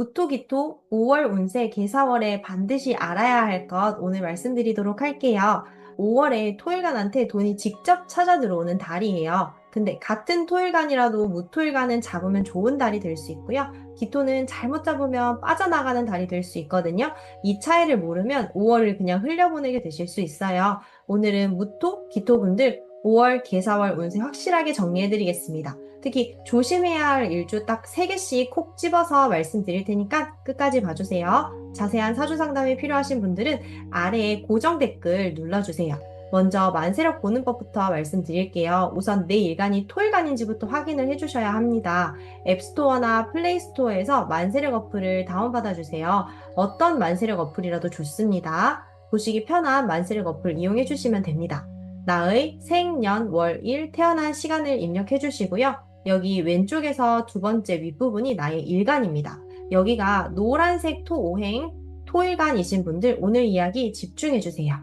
무토기토 5월 운세 개사월에 반드시 알아야 할 것 오늘 말씀드리도록 할게요. 5월에 토일간한테 돈이 직접 찾아 들어오는 달이에요. 근데 같은 토일간이라도 무토일간은 잡으면 좋은 달이 될 수 있고요. 기토는 잘못 잡으면 빠져나가는 달이 될 수 있거든요. 이 차이를 모르면 5월을 그냥 흘려보내게 되실 수 있어요. 오늘은 무토, 기토분들 5월 개사월 운세 확실하게 정리해드리겠습니다. 특히 조심해야 할 일주 딱 3개씩 콕 집어서 말씀드릴 테니까 끝까지 봐주세요. 자세한 사주 상담이 필요하신 분들은 아래에 고정 댓글 눌러주세요. 먼저 만세력 보는 법부터 말씀드릴게요. 우선 내 일간이 토일간인지부터 확인을 해주셔야 합니다. 앱스토어나 플레이스토어에서 만세력 어플을 다운받아 주세요. 어떤 만세력 어플이라도 좋습니다. 보시기 편한 만세력 어플 이용해 주시면 됩니다. 나의 생, 년, 월, 일, 태어난 시간을 입력해 주시고요. 여기 왼쪽에서 두 번째 윗부분이 나의 일간입니다. 여기가 노란색 토오행, 토일간이신 분들 오늘 이야기 집중해 주세요.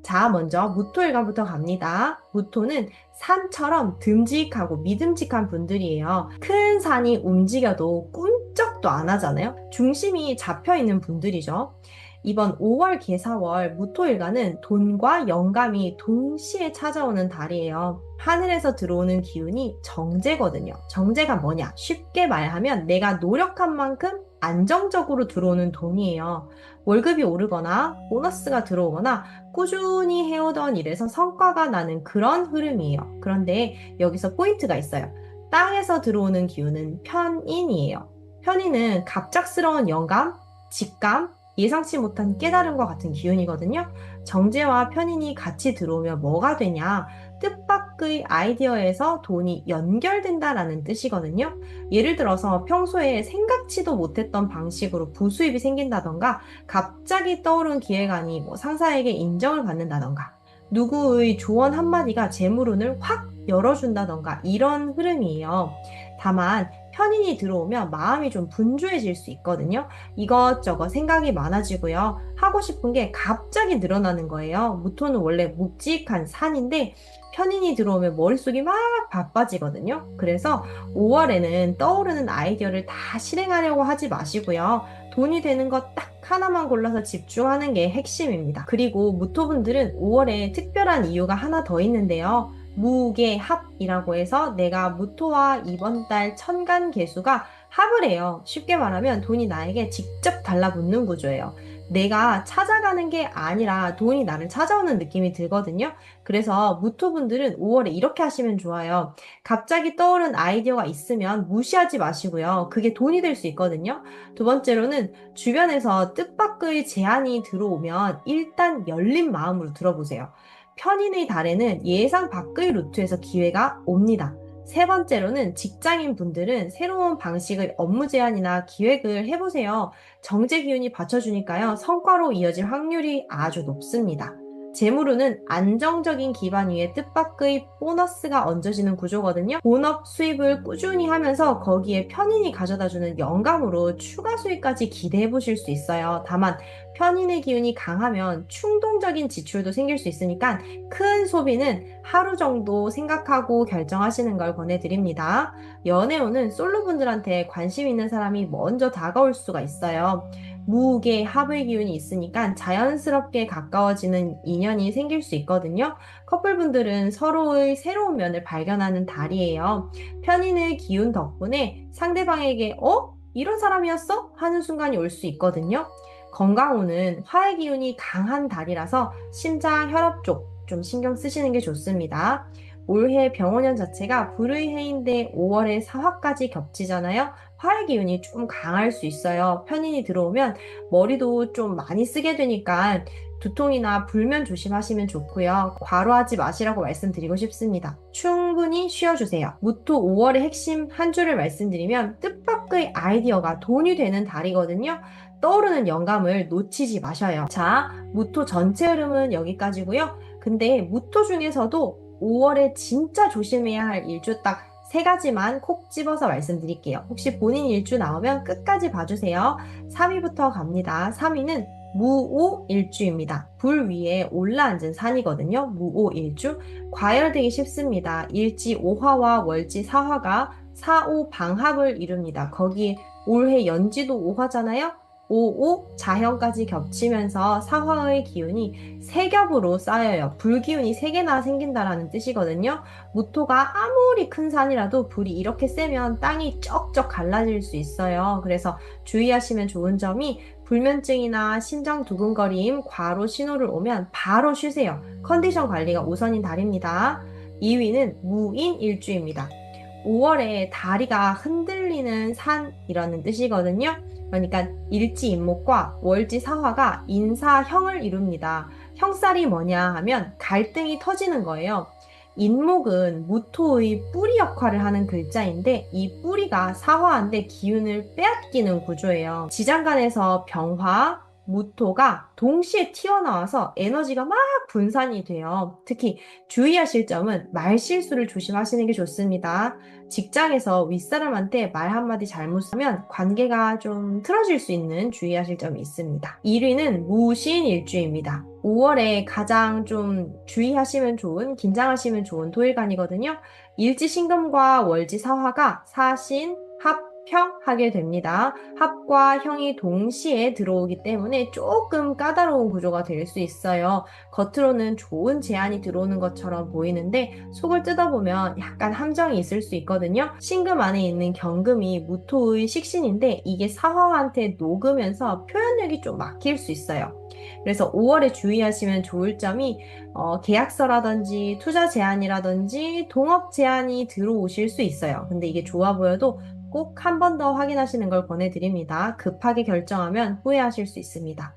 자, 먼저 무토일간부터 갑니다. 무토는 산처럼 듬직하고 믿음직한 분들이에요. 큰 산이 움직여도 꿈쩍도 안 하잖아요. 중심이 잡혀 있는 분들이죠. 이번 5월 개사월 무토일간은 돈과 영감이 동시에 찾아오는 달이에요. 하늘에서 들어오는 기운이 정제거든요. 정제가 뭐냐? 쉽게 말하면 내가 노력한 만큼 안정적으로 들어오는 돈이에요. 월급이 오르거나 보너스가 들어오거나 꾸준히 해오던 일에서 성과가 나는 그런 흐름이에요. 그런데 여기서 포인트가 있어요. 땅에서 들어오는 기운은 편인이에요. 편인은 갑작스러운 영감, 직감, 예상치 못한 깨달음과 같은 기운이거든요. 정제와 편인이 같이 들어오면 뭐가 되냐? 뜻밖의 아이디어에서 돈이 연결된다라는 뜻이거든요. 예를 들어서 평소에 생각지도 못했던 방식으로 부수입이 생긴다던가, 갑자기 떠오른 기획안이 상사에게 인정을 받는다던가, 누구의 조언 한마디가 재물운을 확 열어준다던가, 이런 흐름이에요. 다만, 편인이 들어오면 마음이 좀 분주해질 수 있거든요. 이것저것 생각이 많아지고요. 하고 싶은 게 갑자기 늘어나는 거예요. 무토는 원래 묵직한 산인데 편인이 들어오면 머릿속이 막 바빠지거든요. 그래서 5월에는 떠오르는 아이디어를 다 실행하려고 하지 마시고요. 돈이 되는 것 딱 하나만 골라서 집중하는 게 핵심입니다. 그리고 무토분들은 5월에 특별한 이유가 하나 더 있는데요. 무계합이라고 해서 내가 무토와 이번 달 천간 개수가 합을 해요. 쉽게 말하면 돈이 나에게 직접 달라붙는 구조예요. 내가 찾아가는 게 아니라 돈이 나를 찾아오는 느낌이 들거든요. 그래서 무토분들은 5월에 이렇게 하시면 좋아요. 갑자기 떠오른 아이디어가 있으면 무시하지 마시고요. 그게 돈이 될 수 있거든요. 두 번째로는 주변에서 뜻밖의 제안이 들어오면 일단 열린 마음으로 들어보세요. 편인의 달에는 예상 밖의 루트에서 기회가 옵니다. 세 번째로는 직장인 분들은 새로운 방식의 업무 제안이나 기획을 해보세요. 정제 기운이 받쳐주니까요. 성과로 이어질 확률이 아주 높습니다. 재물운은 안정적인 기반 위에 뜻밖의 보너스가 얹어지는 구조거든요. 본업 수입을 꾸준히 하면서 거기에 편인이 가져다주는 영감으로 추가 수익까지 기대해 보실 수 있어요. 다만 편인의 기운이 강하면 충동적인 지출도 생길 수 있으니까 큰 소비는 하루 정도 생각하고 결정하시는 걸 권해드립니다. 연애운은 솔로분들한테 관심 있는 사람이 먼저 다가올 수가 있어요. 무게, 합의 기운이 있으니까 자연스럽게 가까워지는 인연이 생길 수 있거든요. 커플분들은 서로의 새로운 면을 발견하는 달이에요. 편인의 기운 덕분에 상대방에게 이런 사람이었어? 하는 순간이 올 수 있거든요. 건강운은 화의 기운이 강한 달이라서 심장, 혈압 쪽 좀 신경 쓰시는 게 좋습니다. 올해 병원년 자체가 불의 해인데 5월에 사화까지 겹치잖아요. 화의 기운이 좀 강할 수 있어요. 편인이 들어오면 머리도 좀 많이 쓰게 되니까 두통이나 불면 조심하시면 좋고요. 과로하지 마시라고 말씀드리고 싶습니다. 충분히 쉬어주세요. 무토 5월의 핵심 한 줄을 말씀드리면 뜻밖의 아이디어가 돈이 되는 달이거든요. 떠오르는 영감을 놓치지 마셔요. 자, 무토 전체 흐름은 여기까지고요. 근데 무토 중에서도 5월에 진짜 조심해야 할 일주 딱 3가지만 콕 집어서 말씀드릴게요. 혹시 본인 일주 나오면 끝까지 봐주세요. 3위부터 갑니다. 3위는 무오일주입니다. 불 위에 올라앉은 산이거든요. 무오일주. 과열되기 쉽습니다. 일지 5화와 월지 4화가 4오 방합을 이룹니다. 거기 올해 연지도 오화잖아요. 5오 자형까지 겹치면서 사화의 기운이 세 겹으로 쌓여요. 불기운이 세 개나 생긴다라는 뜻이거든요. 무토가 아무리 큰 산이라도 불이 이렇게 세면 땅이 쩍쩍 갈라질 수 있어요. 그래서 주의하시면 좋은 점이 불면증이나 심장 두근거림, 과로 신호를 오면 바로 쉬세요. 컨디션 관리가 우선인 달입니다. 2위는 무인일주입니다. 5월에 다리가 흔들리는 산이라는 뜻이거든요. 그러니까 일지인목과 월지사화가 인사형을 이룹니다. 형살이 뭐냐 하면 갈등이 터지는 거예요. 인목은 무토의 뿌리 역할을 하는 글자인데 이 뿌리가 사화한데 기운을 빼앗기는 구조예요. 지장간에서 병화, 무토가 동시에 튀어나와서 에너지가 막 분산이 돼요. 특히 주의하실 점은 말실수를 조심하시는 게 좋습니다. 직장에서 윗사람한테 말 한마디 잘못하면 관계가 좀 틀어질 수 있는 주의하실 점이 있습니다. 1위는 무신일주입니다. 5월에 가장 좀 주의하시면 좋은, 긴장하시면 좋은 토일간이거든요. 일지신금과 월지사화가 사신, 합, 평하게 됩니다. 합과 형이 동시에 들어오기 때문에 조금 까다로운 구조가 될 수 있어요. 겉으로는 좋은 제안이 들어오는 것처럼 보이는데 속을 뜯어보면 약간 함정이 있을 수 있거든요. 신금 안에 있는 경금이 무토의 식신인데 이게 사화한테 녹으면서 표현력이 좀 막힐 수 있어요. 그래서 5월에 주의하시면 좋을 점이 계약서라든지 투자 제안이라든지 동업 제안이 들어오실 수 있어요. 근데 이게 좋아 보여도 꼭 한 번 더 확인하시는 걸 권해드립니다. 급하게 결정하면 후회하실 수 있습니다.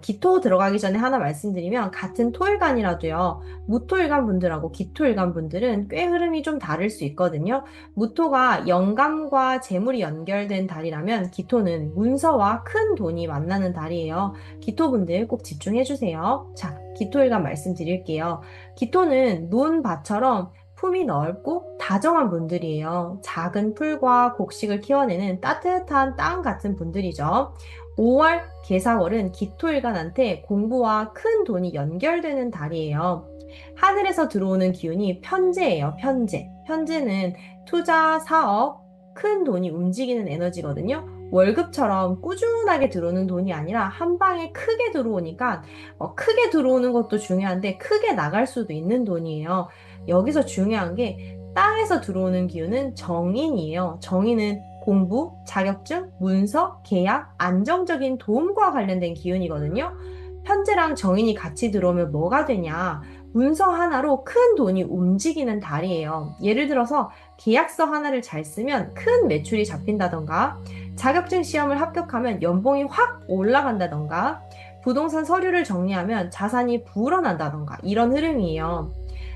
기토 들어가기 전에 하나 말씀드리면 같은 토일간이라도요. 무토일간 분들하고 기토일간 분들은 꽤 흐름이 좀 다를 수 있거든요. 무토가 영감과 재물이 연결된 달이라면 기토는 문서와 큰 돈이 만나는 달이에요. 기토분들 꼭 집중해주세요. 자, 기토일간 말씀드릴게요. 기토는 논밭처럼 품이 넓고 다정한 분들이에요. 작은 풀과 곡식을 키워내는 따뜻한 땅 같은 분들이죠. 5월 개사월은 기토일간한테 공부와 큰 돈이 연결되는 달이에요. 하늘에서 들어오는 기운이 편재예요, 편재. 편재는 투자, 사업, 큰 돈이 움직이는 에너지거든요. 월급처럼 꾸준하게 들어오는 돈이 아니라 한 방에 크게 들어오니까 크게 들어오는 것도 중요한데 크게 나갈 수도 있는 돈이에요. 여기서 중요한 게 땅에서 들어오는 기운은 정인이에요. 정인은 공부, 자격증, 문서, 계약, 안정적인 도움과 관련된 기운이거든요. 편제랑 정인이 같이 들어오면 뭐가 되냐? 문서 하나로 큰 돈이 움직이는 달이에요. 예를 들어서 계약서 하나를 잘 쓰면 큰 매출이 잡힌다던가, 자격증 시험을 합격하면 연봉이 확 올라간다던가, 부동산 서류를 정리하면 자산이 불어난다던가, 이런 흐름이에요.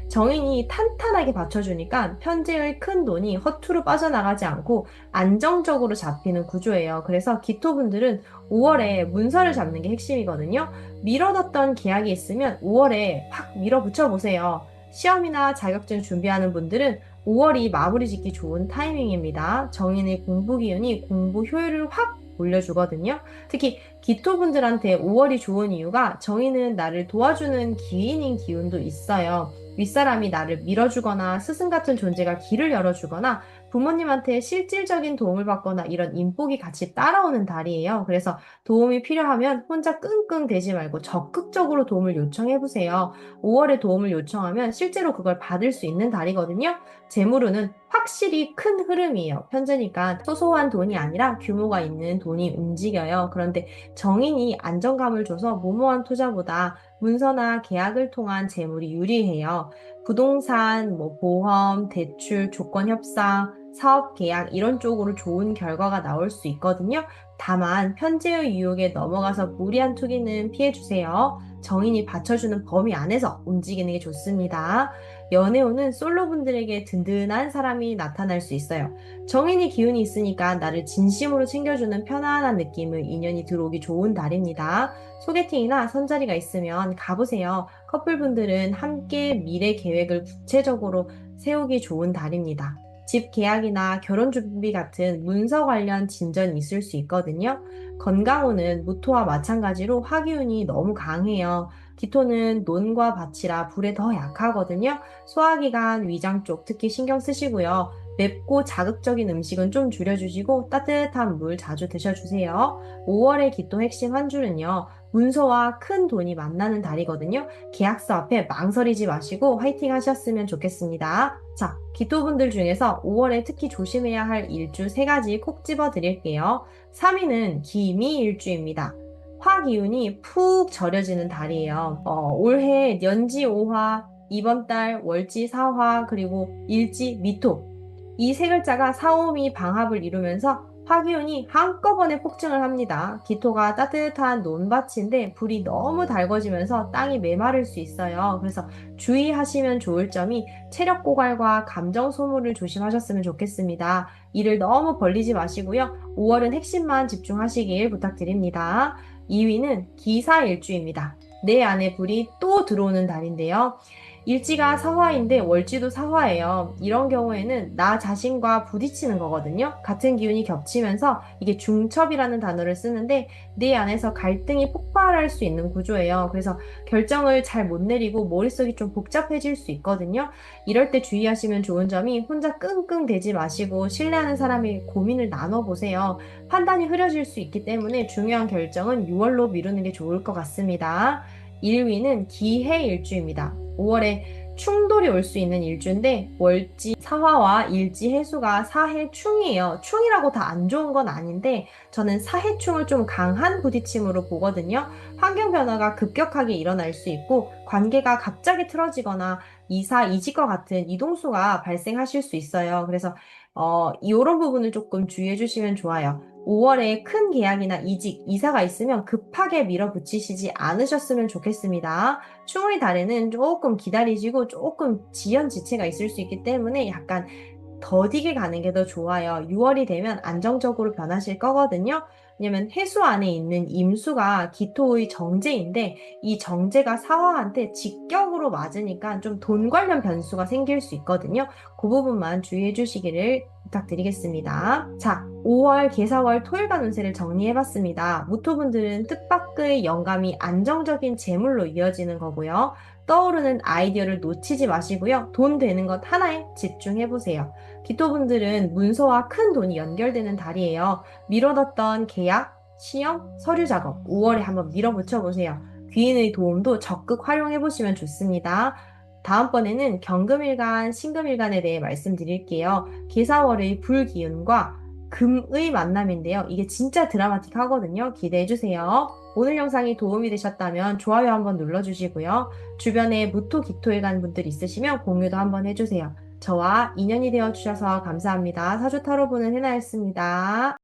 정인이 탄탄하게 받쳐주니까 편제의 큰 돈이 허투루 빠져나가지 않고 안정적으로 잡히는 구조예요. 그래서 기토분들은 5월에 문서를 잡는 게 핵심이거든요. 미뤄뒀던 계약이 있으면 5월에 확 밀어붙여 보세요. 시험이나 자격증 준비하는 분들은 5월이 마무리 짓기 좋은 타이밍입니다. 정인의 공부 기운이 공부 효율을 확 올려주거든요. 특히 기토분들한테 5월이 좋은 이유가 정인은 나를 도와주는 기인인 기운도 있어요. 윗사람이 나를 밀어주거나 스승 같은 존재가 길을 열어주거나 부모님한테 실질적인 도움을 받거나 이런 인복이 같이 따라오는 달이에요. 그래서 도움이 필요하면 혼자 끙끙 대지 말고 적극적으로 도움을 요청해보세요. 5월에 도움을 요청하면 실제로 그걸 받을 수 있는 달이거든요. 재물운은 확실히 큰 흐름이에요. 편제니까 소소한 돈이 아니라 규모가 있는 돈이 움직여요. 그런데 정인이 안정감을 줘서 무모한 투자보다 문서나 계약을 통한 재물이 유리해요. 부동산, 보험, 대출, 조건 협상, 사업 계약 이런 쪽으로 좋은 결과가 나올 수 있거든요. 다만 편제의 유혹에 넘어가서 무리한 투기는 피해주세요. 정인이 받쳐주는 범위 안에서 움직이는 게 좋습니다. 연애운은 솔로분들에게 든든한 사람이 나타날 수 있어요. 정인이 기운이 있으니까 나를 진심으로 챙겨주는 편안한 느낌의 인연이 들어오기 좋은 달입니다. 소개팅이나 선자리가 있으면 가보세요. 커플분들은 함께 미래 계획을 구체적으로 세우기 좋은 달입니다. 집 계약이나 결혼 준비 같은 문서 관련 진전이 있을 수 있거든요. 건강운은 무토와 마찬가지로 화기운이 너무 강해요. 기토는 논과 밭이라 불에 더 약하거든요. 소화기관, 위장 쪽 특히 신경 쓰시고요. 맵고 자극적인 음식은 좀 줄여주시고 따뜻한 물 자주 드셔주세요. 5월의 기토 핵심 한 줄은요. 문서와 큰 돈이 만나는 달이거든요. 계약서 앞에 망설이지 마시고 화이팅 하셨으면 좋겠습니다. 자, 기토분들 중에서 5월에 특히 조심해야 할 일주 세 가지 콕 집어 드릴게요. 3위는 기미일주입니다. 화 기운이 푹 절여지는 달이에요. 올해 연지 5화, 이번 달 월지 4화, 그리고 일지 미토. 이 세 글자가 사오미 방합을 이루면서 화기운이 한꺼번에 폭증을 합니다. 기토가 따뜻한 논밭인데 불이 너무 달궈지면서 땅이 메마를 수 있어요. 그래서 주의하시면 좋을 점이 체력 고갈과 감정 소모를 조심하셨으면 좋겠습니다. 일을 너무 벌리지 마시고요. 5월은 핵심만 집중하시길 부탁드립니다. 2위는 기사일주입니다. 내 안에 불이 또 들어오는 달인데요. 일지가 사화인데 월지도 사화예요. 이런 경우에는 나 자신과 부딪히는 거거든요. 같은 기운이 겹치면서 이게 중첩이라는 단어를 쓰는데 내 안에서 갈등이 폭발할 수 있는 구조예요. 그래서 결정을 잘 못 내리고 머릿속이 좀 복잡해질 수 있거든요. 이럴 때 주의하시면 좋은 점이 혼자 끙끙 대지 마시고 신뢰하는 사람이 고민을 나눠보세요. 판단이 흐려질 수 있기 때문에 중요한 결정은 6월로 미루는 게 좋을 것 같습니다. 1위는 기해일주입니다. 5월에 충돌이 올 수 있는 일주인데 월지 사화와 일지 해수가 사해충이에요. 충이라고 다 안 좋은 건 아닌데 저는 사해충을 좀 강한 부딪힘으로 보거든요. 환경 변화가 급격하게 일어날 수 있고 관계가 갑자기 틀어지거나 이사, 이직과 같은 이동수가 발생하실 수 있어요. 그래서 이런 부분을 조금 주의해 주시면 좋아요. 5월에 큰 계약이나 이직, 이사가 있으면 급하게 밀어붙이시지 않으셨으면 좋겠습니다. 충의 달에는 조금 기다리시고 조금 지연지체가 있을 수 있기 때문에 약간 더디게 가는 게 더 좋아요. 6월이 되면 안정적으로 변하실 거거든요. 왜냐면 해수 안에 있는 임수가 기토의 정제인데 이 정제가 사화한테 직격으로 맞으니까 좀 돈 관련 변수가 생길 수 있거든요. 그 부분만 주의해 주시기를 부탁드리겠습니다. 자, 5월 개사월 토일간 운세를 정리해봤습니다. 무토분들은 뜻밖의 영감이 안정적인 재물로 이어지는 거고요. 떠오르는 아이디어를 놓치지 마시고요. 돈 되는 것 하나에 집중해보세요. 기토분들은 문서와 큰 돈이 연결되는 달이에요. 미뤄뒀던 계약, 시험, 서류 작업 5월에 한번 밀어붙여 보세요. 귀인의 도움도 적극 활용해 보시면 좋습니다. 다음번에는 경금일간, 신금일간에 대해 말씀드릴게요. 계사월의 불기운과 금의 만남인데요. 이게 진짜 드라마틱하거든요. 기대해 주세요. 오늘 영상이 도움이 되셨다면 좋아요 한번 눌러주시고요. 주변에 무토, 기토일간 분들 있으시면 공유도 한번 해주세요. 저와 인연이 되어 주셔서 감사합니다. 사주 타로 보는 해나였습니다.